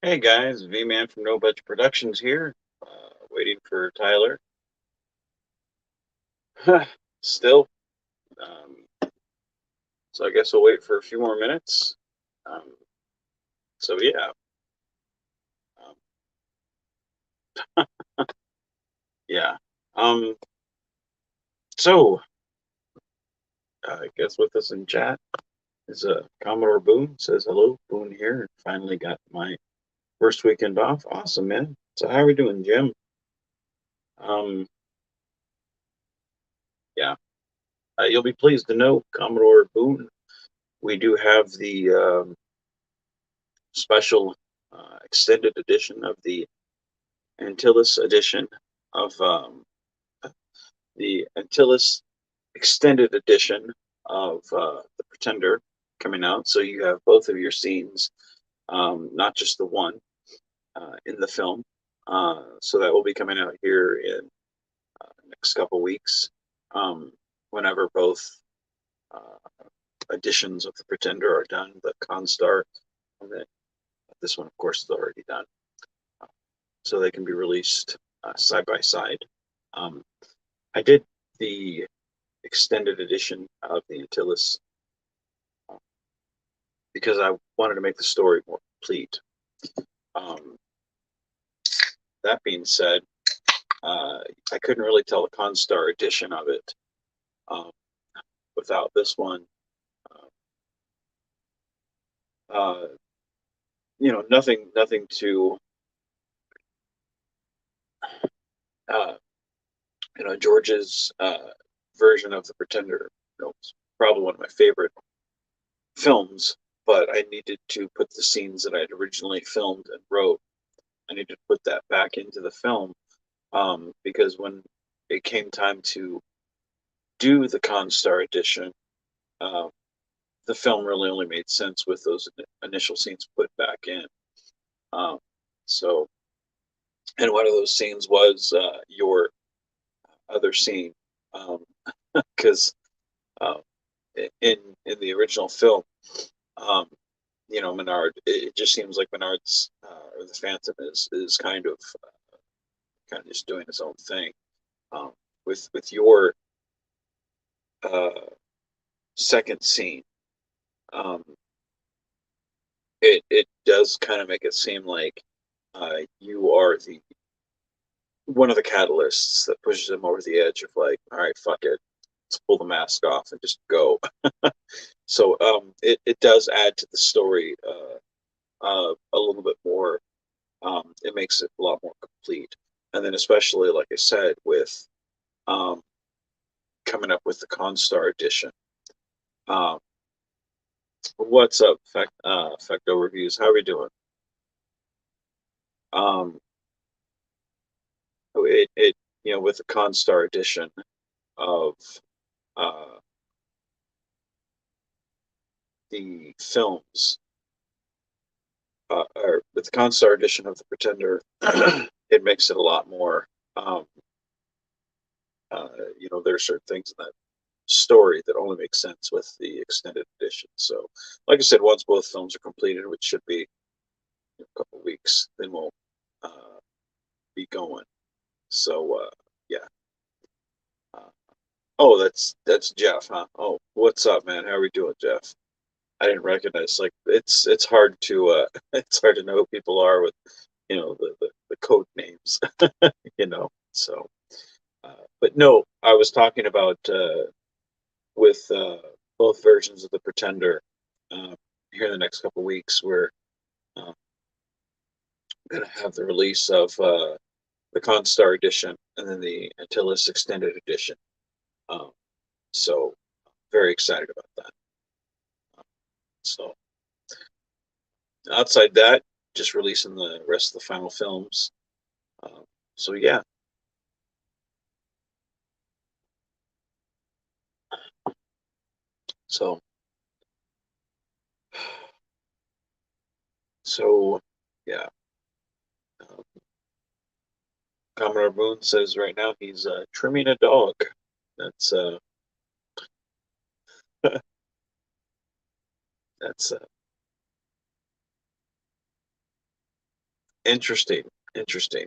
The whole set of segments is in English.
Hey guys, Vman from No Budget Productions here, waiting for Tyler. Still, um, so I guess we'll wait for a few more minutes. Um, so yeah, um, yeah. Um, so I guess with us in chat is Commodore Boone says hello. Boone here. Finally got my first weekend off. Awesome, man. So how are we doing, Jim? Um, yeah. You'll be pleased to know, Commodore Boone, we do have the special extended edition of the Antilles edition of the Antilles extended edition of The Pretender coming out. So you have both of your scenes, not just the one in the film. So that will be coming out here in the next couple weeks, whenever both editions of The Pretender are done, the Constar, and then this one, of course, is already done. So they can be released side by side. Um, I did the extended edition of the Antilles because I wanted to make the story more complete. Um, that being said, I couldn't really tell the Constar edition of it um, without this one. Uh, uh, nothing to uh, George's version of The Pretender. It's probably one of my favorite films, but I needed to put the scenes that I had originally filmed and wrote. I needed to put that back into the film because when it came time to do the Constar edition, uh, the film really only made sense with those initial scenes put back in. Um, so, and one of those scenes was your other scene, because um, in the original film, um, Menard. It just seems like Menard's or the Phantom is kind of just doing his own thing. Um, with your uh, second scene, um, it does kind of make it seem like you are the one of the catalysts that pushes him over the edge of like, all right, fuck it, let's pull the mask off and just go. So it does add to the story a little bit more. It makes it a lot more complete. And then especially, like I said, with um, coming up with the Constar edition. Um, what's up, Fecto Reviews? How are we doing? Um, it with the Constar edition of uh, the films, or with the Constar edition of the Pretender, it makes it a lot more. Um, there are certain things in that story that only make sense with the extended edition. So, like I said, once both films are completed, which should be a couple of weeks, then we'll uh, be going. So, yeah. Uh, oh, that's Jeff, huh? Oh, what's up, man? How are we doing, Jeff? I didn't recognize. Like, it's hard to it's hard to know who people are with the code names, So, but no, I was talking about with both versions of the Pretender uh, here in the next couple of weeks. We're going to have the release of the Constar edition and then the Antilles extended edition. Um, so very excited about that. So outside that, just releasing the rest of the final films. Um, so yeah. So so yeah. Um, Commodore Boone says right now he's trimming a dog. That's that's Interesting. Interesting.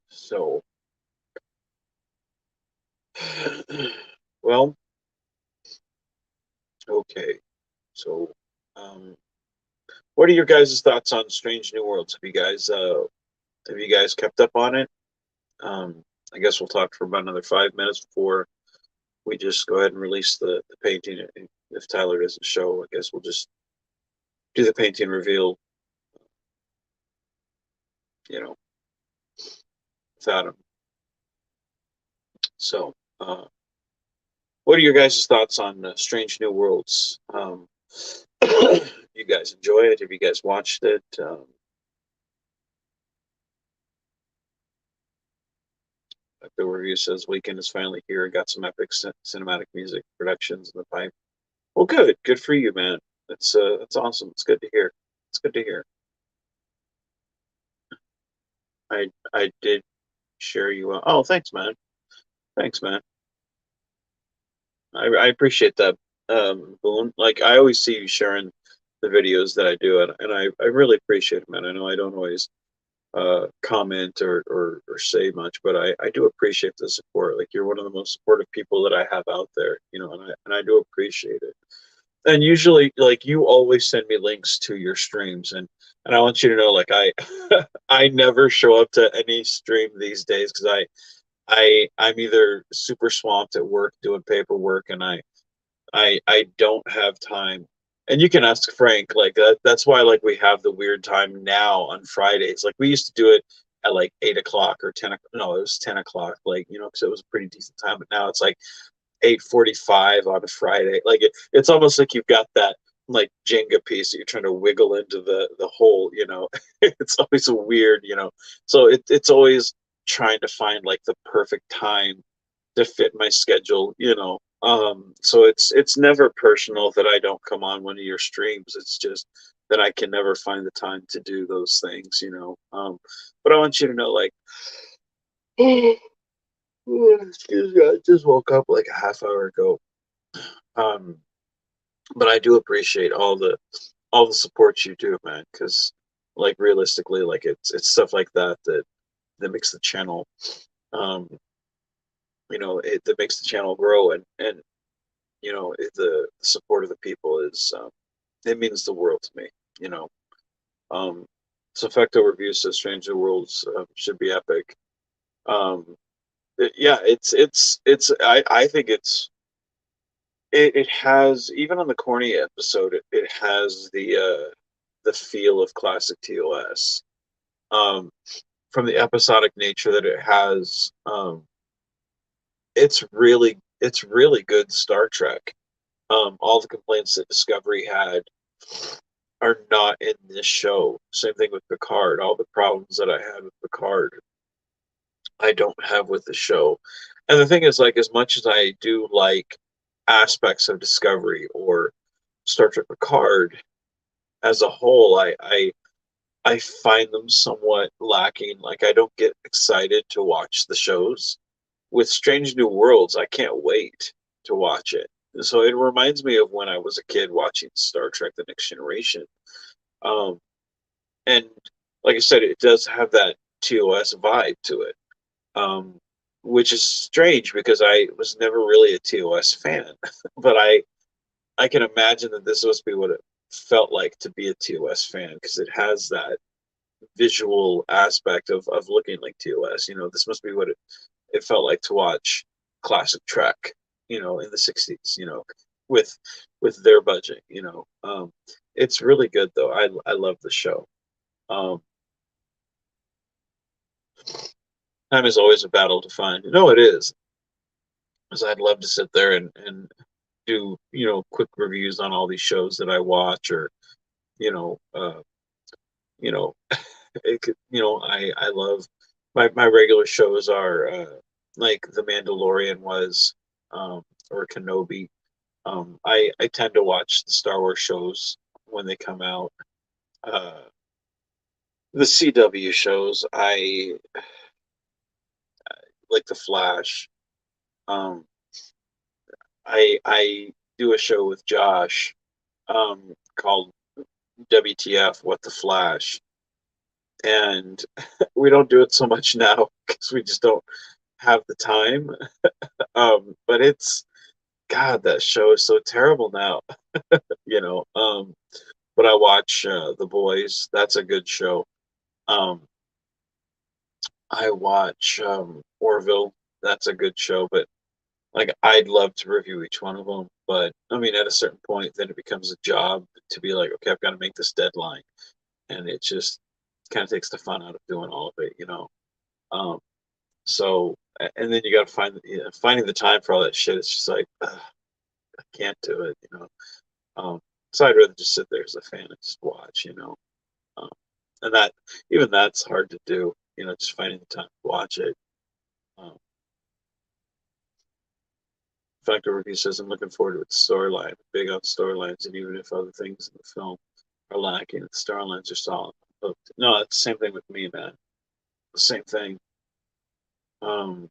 So, well, okay. So, um, what are your guys' thoughts on Strange New Worlds? Have you guys kept up on it? I guess we'll talk for about another 5 minutes before we just go ahead and release the painting. If Tyler doesn't show, I guess we'll just do the painting reveal, you know, without him. So, what are your guys' thoughts on Strange New Worlds? You guys enjoy it? Have you guys watched it? The review says weekend is finally here. Got some epic cinematic music productions in the pipe. Well, good, good for you, man. That's awesome. It's good to hear. It's good to hear. I did share you. Oh, thanks, man. Thanks, man. I appreciate that, Boone. Like I always see you sharing the videos that I do, and I really appreciate it, man. I know I don't always comment or say much, but I do appreciate the support. Like you're one of the most supportive people that I have out there, you know, and I do appreciate it. And usually, like you always send me links to your streams, and I want you to know, like I never show up to any stream these days because I'm either super swamped at work doing paperwork, and I don't have time. And you can ask Frank, like that's why like we have the weird time now on Fridays. Like we used to do it at like 8 o'clock or 10 o'clock. No, it was 10 o'clock, like, you know, because it was a pretty decent time. But now it's like 8:45 on a Friday. Like it's almost like you've got that like Jenga piece that you're trying to wiggle into the hole, you know. It's always a weird, you know. So it's always trying to find like the perfect time to fit my schedule, you know. So it's never personal that I don't come on one of your streams. It's just that I can never find the time to do those things, you know. But I want you to know, like, excuse me, I just woke up like a half hour ago. Um, but I do appreciate all the support you do, man. Because like realistically, like it's stuff like that makes the channel, um, you know, it that makes the channel grow, and you know the support of the people is it means the world to me, you know. Um, Sofecto review says Stranger Worlds should be epic. Yeah, I think it has, even on the corny episode, it has the feel of classic TOS. Um, from the episodic nature that it has, it's really good Star Trek. All the complaints that Discovery had are not in this show. Same thing with Picard. All the problems that I had with Picard, I don't have with the show. And the thing is, like, as much as I do like aspects of Discovery or Star Trek Picard as a whole, I find them somewhat lacking. Like, I don't get excited to watch the shows. With Strange New Worlds, I can't wait to watch it. So it reminds me of when I was a kid watching Star Trek: The Next Generation. Um, and like I said, it does have that TOS vibe to it, um, which is strange because I was never really a TOS fan. But I can imagine that this must be what it felt like to be a TOS fan because it has that visual aspect of looking like TOS. You know, this must be what it felt like to watch classic Trek, you know, in the '60s, you know, with their budget, you know. It's really good though. I love the show. Um, Time is always a battle to find. No, it is, because I'd love to sit there and do, you know, quick reviews on all these shows that I watch, or you know, you know, you know, I love my regular shows are like The Mandalorian was, or Kenobi. I tend to watch the Star Wars shows when they come out. Uh, the CW shows, I like The Flash. Um, I do a show with Josh called WTF, What the Flash. and we don't do it so much now because we just don't have the time. But it's God, that show is so terrible now, you know. But I watch The Boys. That's a good show. Um, I watch Orville. That's a good show, but like I'd love to review each one of them. But I mean, at a certain point, then it becomes a job to be like, okay, I've got to make this deadline, and it just kind of takes the fun out of doing all of it, you know. Um, so, and then you got to finding the time for all that shit. It's just like I can't do it, you know. So I'd rather just sit there as a fan and just watch, you know. Um, and that even that's hard to do, you know, just finding the time to watch it. Um, Factor Review says, I'm looking forward to its storyline, big on storylines, and even if other things in the film are lacking, the storylines are solid. Hooked. No, it's the same thing with me, man. The same thing. Um,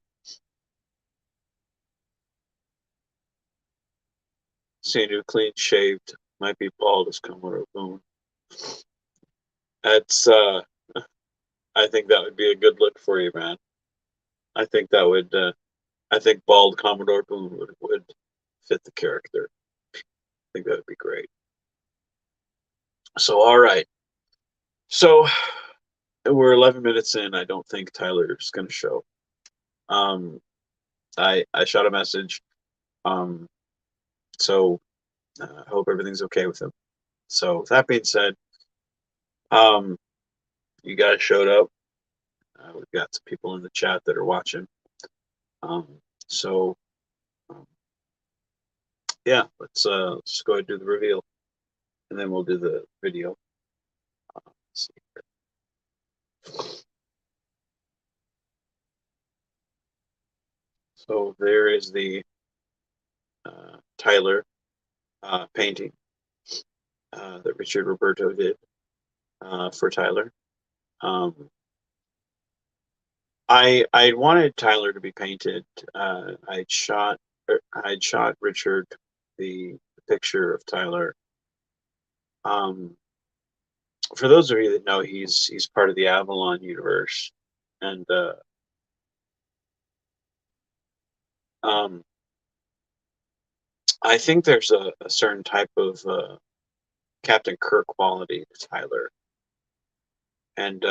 Seeing you clean shaved, might be bald as Commodore Boone. That's, I think that would be a good look for you, man. I think that would, I think bald Commodore Boone would fit the character. I think that would be great. So, all right. So we're 11 minutes in. I don't think Tyler's going to show. Um, I shot a message. Um, so I hope everything's okay with him. So with that being said, um, you guys showed up. We've got some people in the chat that are watching. Um, so um, yeah, let's go ahead and do the reveal, and then we'll do the video. Let's see. So there is the Tyler painting that Richard Roberto did for Tyler. Um, I wanted Tyler to be painted. I'd shot Richard the picture of Tyler. Um, for those of you that know, he's part of the Avalon universe, and um, I think there's a certain type of Captain Kirk quality to Tyler. And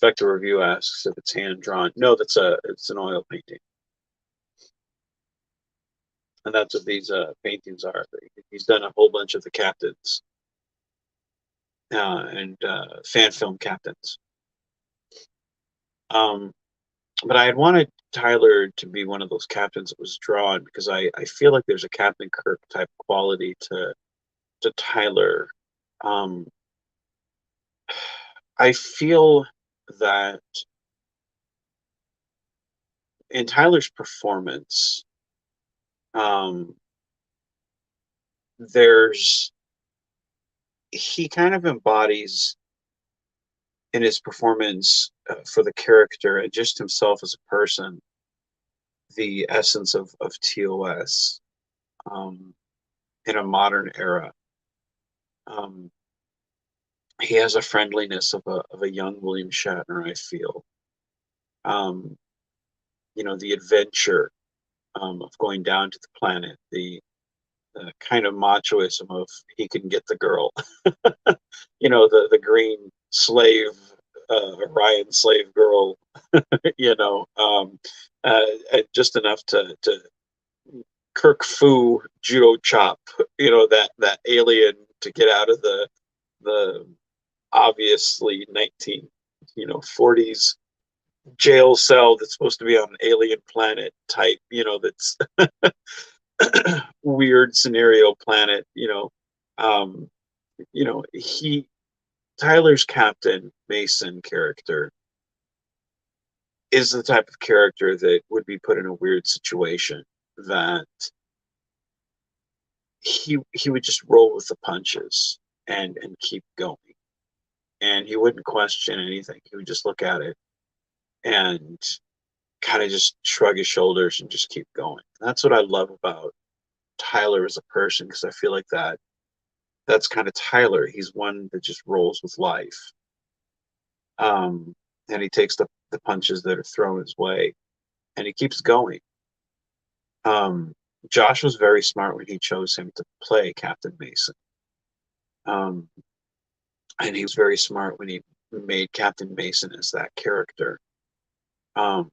Vector Review asks if it's hand drawn. No, it's an oil painting, and that's what these paintings are. He's done a whole bunch of the captains and fan film captains. Um, but I had wanted Tyler to be one of those captains that was drawn because I feel like there's a Captain Kirk type quality to Tyler. Um, I feel that in Tyler's performance, um, there's he kind of embodies in his performance for the character and just himself as a person the essence of TOS um, in a modern era. Um, he has a friendliness of a young William Shatner, I feel. Um, you know, the adventure of going down to the planet, the kind of machoism of he can get the girl. You know, the green slave, Orion slave girl. You know, just enough to Kirk Fu judo chop. You know that alien to get out of the obviously 1940s jail cell that's supposed to be on an alien planet type. You know, that's weird scenario planet. Um, he Tyler's Captain Mason character is the type of character that would be put in a weird situation that he would just roll with the punches and keep going, and he wouldn't question anything. He would just look at it and kind of just shrug his shoulders and just keep going. And that's what I love about Tyler as a person, because I feel like that's kind of Tyler. He's one that just rolls with life. And he takes the punches that are thrown his way, and he keeps going. Um, Josh was very smart when he chose him to play Captain Mason. Um, and he was very smart when he made Captain Mason as that character. Um,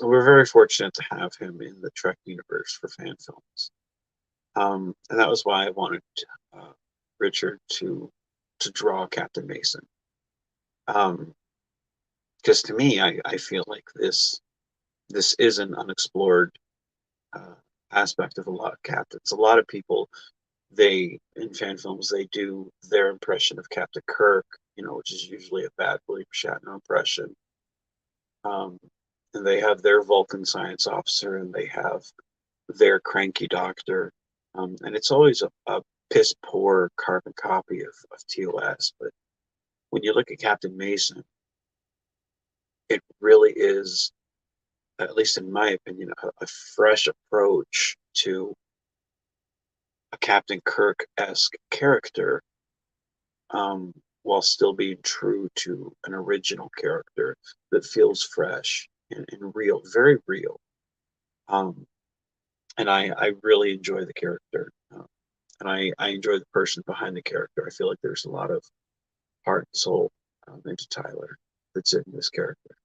we're very fortunate to have him in the Trek universe for fan films. And that was why I wanted Richard to draw Captain Mason. Because to me, I feel like this is an unexplored aspect of a lot of captains. A lot of people, in fan films, they do their impression of Captain Kirk, which is usually a bad William Shatner impression. And they have their Vulcan science officer, and they have their cranky doctor. And it's always a piss poor carbon copy of TOS. But when you look at Captain Mason, it really is, at least in my opinion, a fresh approach to a Captain Kirk-esque character, while still being true to an original character that feels fresh and real, very real. And I really enjoy the character, and I enjoy the person behind the character. I feel like there's a lot of heart and soul into Tyler that's in this character.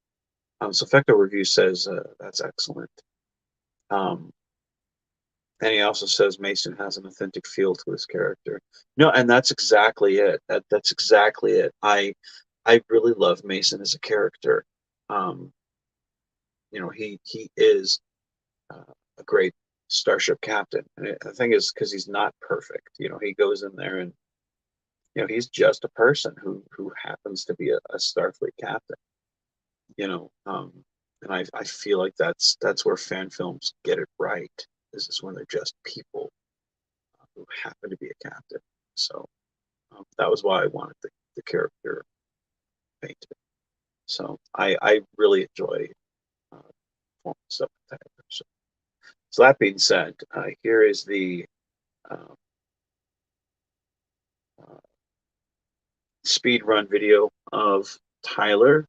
So Fecto Review says that's excellent. And he also says Mason has an authentic feel to his character. No, and that's exactly it. That's exactly it. I really love Mason as a character. He is a great starship captain. And the thing is, because he's not perfect. He goes in there and he's just a person who happens to be a Starfleet captain. And I feel like that's where fan films get it right. This is when they're just people who happen to be a captain. So that was why I wanted the character painted. So I really enjoy stuff like that. So that being said, here is the speed run video of Tyler,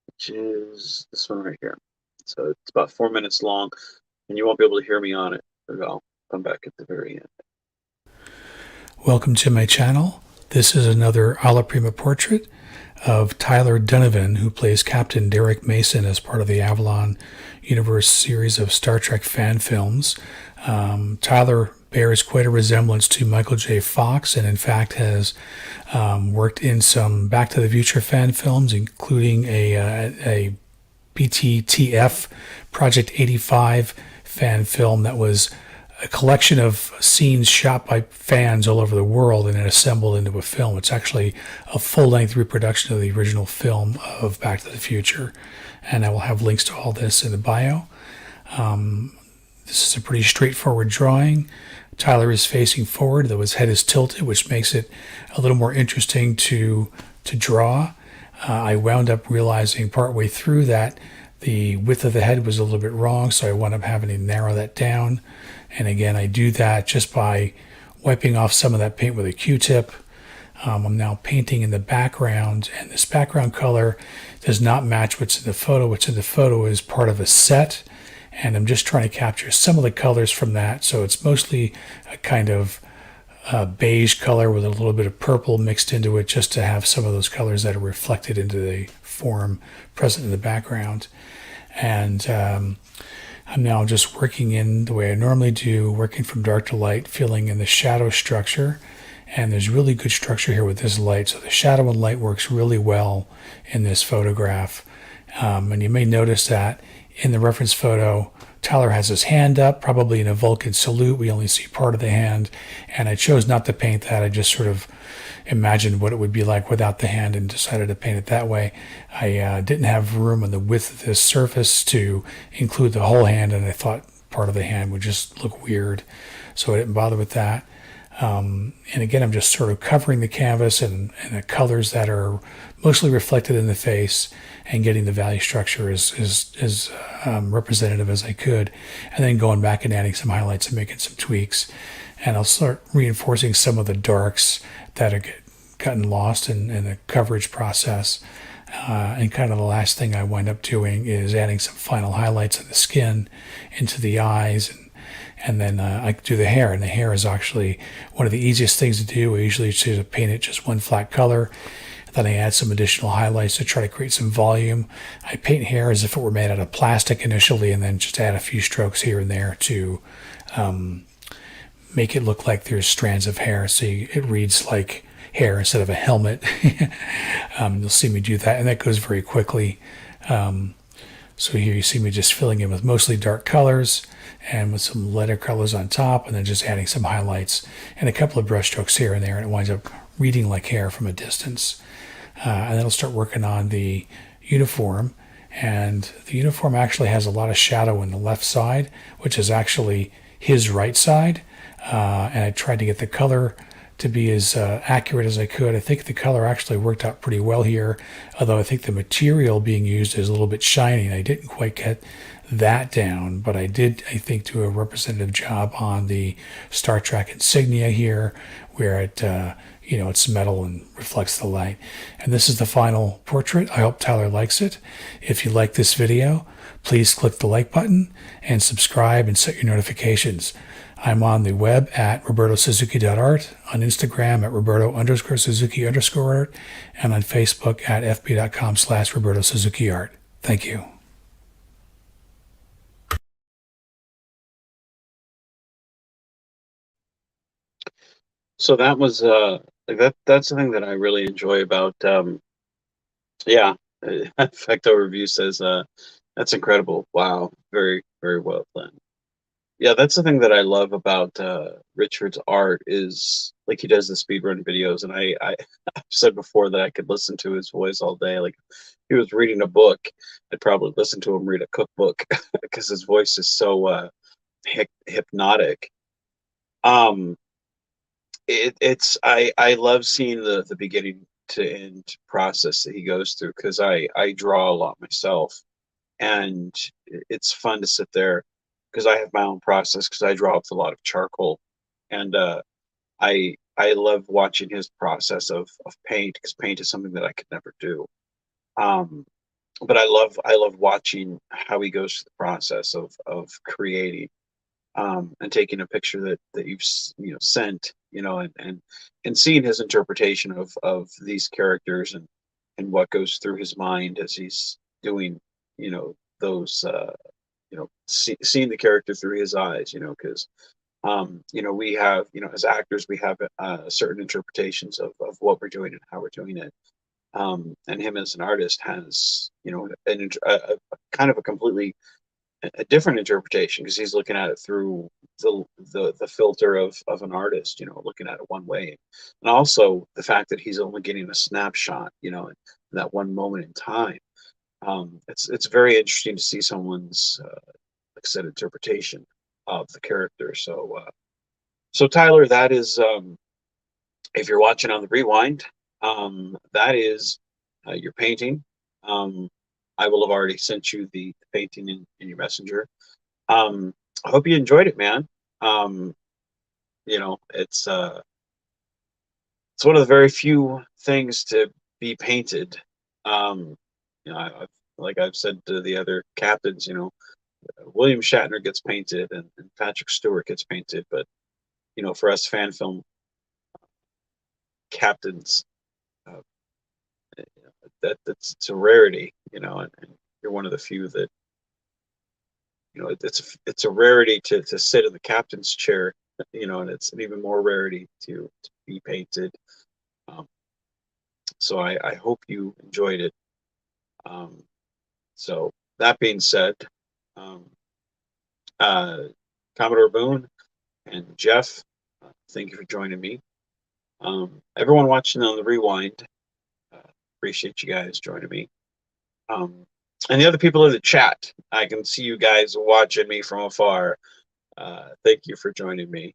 which is this one right here. So it's about 4 minutes long, and you won't be able to hear me on it, but I'll come back at the very end. Welcome to my channel. This is another Alla Prima portrait of Tyler Dunivan, who plays Captain Derek Mason as part of the Avalon Universe series of Star Trek fan films. Tyler bears quite a resemblance to Michael J. Fox, and in fact has worked in some Back to the Future fan films, including a BTTF Project 85 fan film that was a collection of scenes shot by fans all over the world and then assembled into a film. It's actually a full-length reproduction of the original film of Back to the Future, and I will have links to all this in the bio. This is a pretty straightforward drawing. Tyler is facing forward, though his head is tilted, which makes it a little more interesting to draw. I wound up realizing partway through that the width of the head was a little bit wrong, so I wound up having to narrow that down. And again, I do that just by wiping off some of that paint with a Q-tip. I'm now painting in the background, and this background color does not match what's in the photo. What's in the photo is part of a set, and I'm just trying to capture some of the colors from that. So it's mostly a kind of beige color with a little bit of purple mixed into it, just to have some of those colors that are reflected into the form present in the background. And I'm now just working in the way I normally do, working from dark to light, filling in the shadow structure. And there's really good structure here with this light. So the shadow and light works really well in this photograph. And you may notice that in the reference photo, Tyler has his hand up, probably in a Vulcan salute. We only see part of the hand. And I chose not to paint that. I just sort of imagined what it would be like without the hand and decided to paint it that way. I didn't have room on the width of this surface to include the whole hand, and I thought part of the hand would just look weird, so I didn't bother with that. And again, I'm just sort of covering the canvas and the colors that are mostly reflected in the face, and getting the value structure as representative as I could, and then going back and adding some highlights and making some tweaks. And I'll start reinforcing some of the darks that gotten lost in the coverage process. And kind of the last thing I wind up doing is adding some final highlights of the skin into the eyes, and then I do the hair. And the hair is actually one of the easiest things to do. I usually just paint it just one flat color. Then I add some additional highlights to try to create some volume. I paint hair as if it were made out of plastic initially, and then just add a few strokes here and there to make it look like there's strands of hair, so it reads like hair instead of a helmet. You'll see me do that, and that goes very quickly. So here you see me just filling in with mostly dark colors and with some lighter colors on top, and then just adding some highlights and a couple of brush strokes here and there, and it winds up reading like hair from a distance. And then I'll start working on the uniform, and the uniform actually has a lot of shadow in the left side, which is actually his right side. And I tried to get the color to be as accurate as I could. I think the color actually worked out pretty well here, although I think the material being used is a little bit shiny, and I didn't quite get that down, but I did, I think, do a representative job on the Star Trek insignia here, where it, it's metal and reflects the light. And this is the final portrait. I hope Tyler likes it. If you like this video, please click the like button and subscribe and set your notifications. I'm on the web at robertosuzuki.art, on Instagram at roberto_suzuki_art, and on Facebook at fb.com/robertosuzukiart. Thank you. So that was that's the thing that I really enjoy about yeah. Effecto Review says that's incredible. Wow, very, very well done. Yeah, that's the thing that I love about Richard's art is like he does the speedrun videos, and I've said before that I could listen to his voice all day. Like if he was reading a book, I'd probably listen to him read a cookbook because his voice is so hypnotic. Um, I love seeing the beginning to end process that he goes through because I draw a lot myself, and it's fun to sit there because I have my own process because I draw with a lot of charcoal, and I love watching his process of paint because paint is something that I could never do. Um, but I love watching how he goes through the process of creating and taking a picture that you've sent, and seeing his interpretation of these characters and what goes through his mind as he's doing those seeing the character through his eyes, because we have, as actors, we have certain interpretations of what we're doing and how we're doing it. And him as an artist has, a kind of a completely a different interpretation because he's looking at it through the filter of an artist, looking at it one way, and also the fact that he's only getting a snapshot, in that one moment in time. It's very interesting to see someone's like I said, interpretation of the character. So Tyler, that is if you're watching on the rewind, that is your painting. I will have already sent you the painting in your messenger. I hope you enjoyed it, man. It's one of the very few things to be painted. Like I've said to the other captains, William Shatner gets painted and Patrick Stewart gets painted, but for us fan film captains, uh, it's a rarity, and you're one of the few that it's a rarity to sit in the captain's chair, and it's an even more rarity to be painted. So I hope you enjoyed it. So that being said, Commodore Boone and Jeff, thank you for joining me. Everyone watching on the rewind, appreciate you guys joining me. And the other people in the chat, I can see you guys watching me from afar. Thank you for joining me.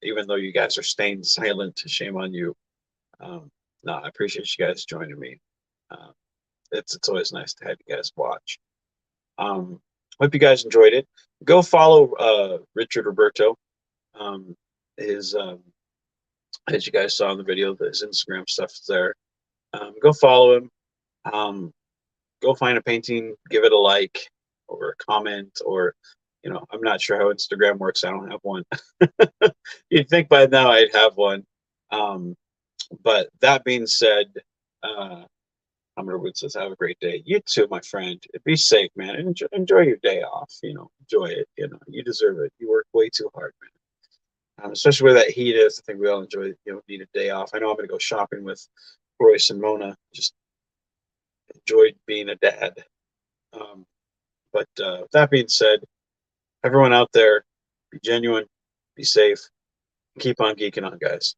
Even though you guys are staying silent, shame on you. No, I appreciate you guys joining me. It's always nice to have you guys watch. Hope you guys enjoyed it. Go follow Richard Roberto. His as you guys saw in the video, his Instagram stuff is there. Go follow him. Go find a painting, give it a like or a comment, or I'm not sure how Instagram works. I don't have one. You'd think by now I'd have one. But that being said, Hammer Wood says, have a great day. You too, my friend. Be safe, man. And enjoy your day off. Enjoy it. You deserve it. You work way too hard, man. Especially where that heat is. I think we all enjoy, need a day off. I know I'm going to go shopping with Royce and Mona. Just enjoyed being a dad. But that being said, everyone out there, be genuine, be safe, keep on geeking on, guys.